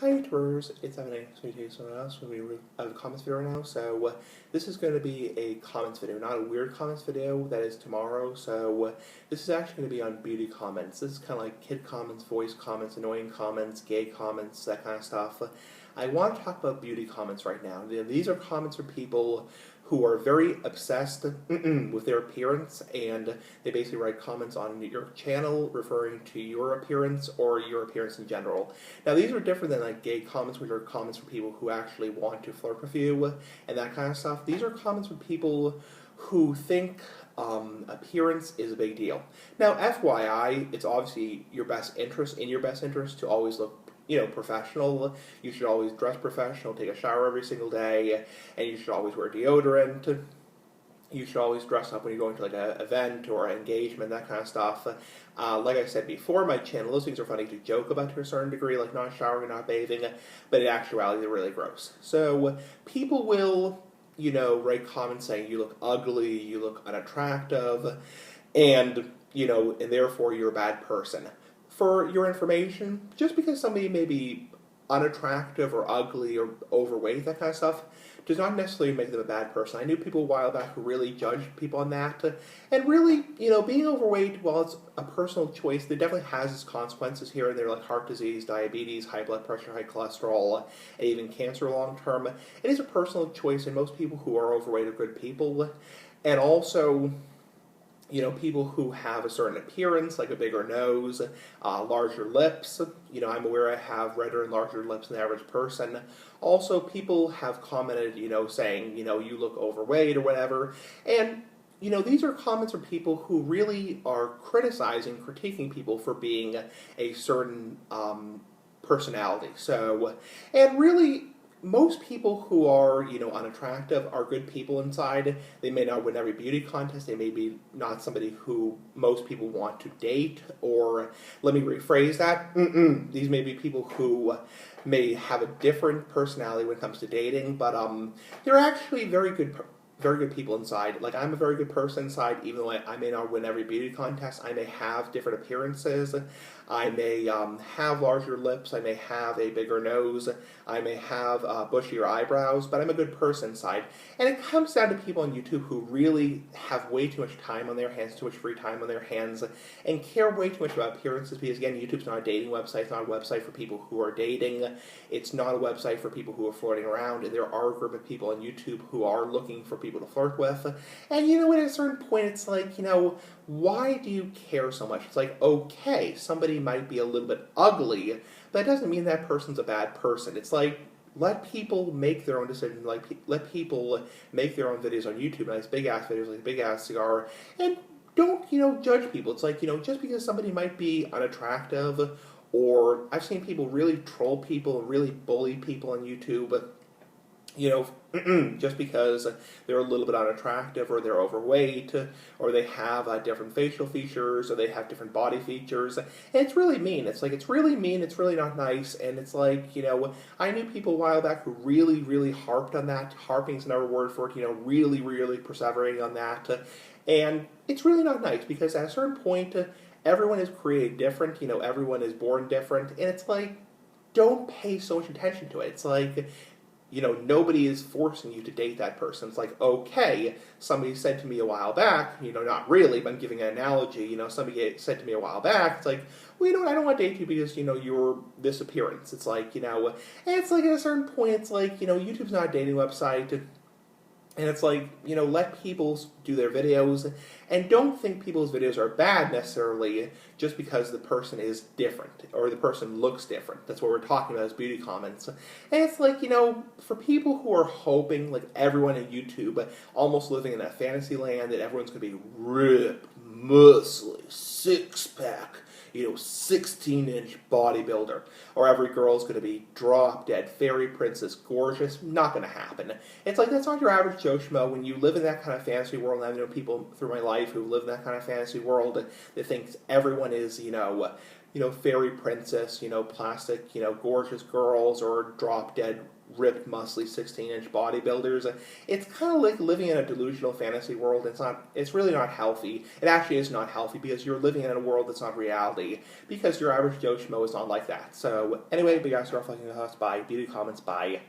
Hi YouTubers, it's Evan to someone else when we have a comments video right now. So this is going to be a comments video, not a weird comments video, that is tomorrow. So this is actually going to be on beauty comments. This is kind of like kid comments, voice comments, annoying comments, gay comments, that kind of stuff. I want to talk about beauty comments right now. These are comments from people who are very obsessed with their appearance, and they basically write comments on your channel referring to your appearance or your appearance in general. Now these are different than like gay comments, which are comments from people who actually want to flirt with you and that kind of stuff. These are comments from people who think appearance is a big deal. Now FYI, it's obviously in your best interest to always look professional. You should always dress professional, take a shower every single day, and you should always wear deodorant. You should always dress up when you're going to like an event or an engagement, that kind of stuff. Like I said before, my channel, those things are funny to joke about to a certain degree, like not showering, not bathing, but in actuality, they're really gross. So people will, write comments saying you look ugly, you look unattractive, and, and therefore you're a bad person. For your information, just because somebody may be unattractive or ugly or overweight, that kind of stuff, does not necessarily make them a bad person. I knew people a while back who really judged people on that. And really, being overweight, while it's a personal choice, it definitely has its consequences here and there, like heart disease, diabetes, high blood pressure, high cholesterol, and even cancer long term. It is a personal choice, and most people who are overweight are good people. And also, people who have a certain appearance, like a bigger nose, larger lips. I'm aware I have redder and larger lips than the average person. Also, people have commented, saying, you look overweight or whatever. And, these are comments from people who really are critiquing people for being a certain personality. So, and really, most people who are, unattractive are good people inside. They may not win every beauty contest. They may be not somebody who most people want to date. Or, let me rephrase that. These may be people who may have a different personality when it comes to dating, but they're actually very good people inside. Like, I'm a very good person inside, even though I may not win every beauty contest. I may have different appearances. I may have larger lips. I may have a bigger nose. I may have bushier eyebrows, but I'm a good person inside. And it comes down to people on YouTube who really have way too much time on their hands, too much free time on their hands, and care way too much about appearances, because, again, YouTube's not a dating website. It's not a website for people who are dating. It's not a website for people who are flirting around. And there are a group of people on YouTube who are looking for people to flirt with. And, at a certain point, it's like, why do you care so much? It's like, okay, somebody might be a little bit ugly, but that doesn't mean that person's a bad person. It's like, let people make their own decisions. Like, let people make their own videos on YouTube, nice big-ass videos, like a big-ass cigar, and don't, judge people. It's like, just because somebody might be unattractive, or I've seen people really troll people and really bully people on YouTube, just because they're a little bit unattractive, or they're overweight, or they have different facial features, or they have different body features. And it's really mean. It's like, it's really mean, it's really not nice, and it's like, I knew people a while back who really, really harped on that. Harping is another word for it, really, really perseverating on that. And it's really not nice, because at a certain point, everyone is created different, everyone is born different, and it's like, don't pay so much attention to it. It's like, nobody is forcing you to date that person. It's like, okay, somebody said to me a while back, not really, but I'm giving an analogy, somebody said to me a while back, it's like, well, I don't want to date you because, you're this appearance. It's like, and it's like at a certain point, it's like, YouTube's not a dating website. And it's like, let people do their videos, and don't think people's videos are bad necessarily just because the person is different, or the person looks different. That's what we're talking about as beauty comments. And it's like, for people who are hoping, like everyone in YouTube, almost living in that fantasy land, that everyone's going to be ripped, muscly, six-pack, 16-inch bodybuilder, or every girl's going to be drop-dead, fairy princess, gorgeous. Not going to happen. It's like, that's not your average Joe Schmo. When you live in that kind of fantasy world, and I've known people through my life who live in that kind of fantasy world that thinks everyone is, fairy princess, plastic, gorgeous girls or drop dead ripped, muscly 16-inch bodybuilders. It's kind of like living in a delusional fantasy world. It's really not healthy. It actually is not healthy because you're living in a world that's not reality, because your average Joe Schmo is not like that. So anyway, big ass fucking thoughts, bye. Beauty comments, bye.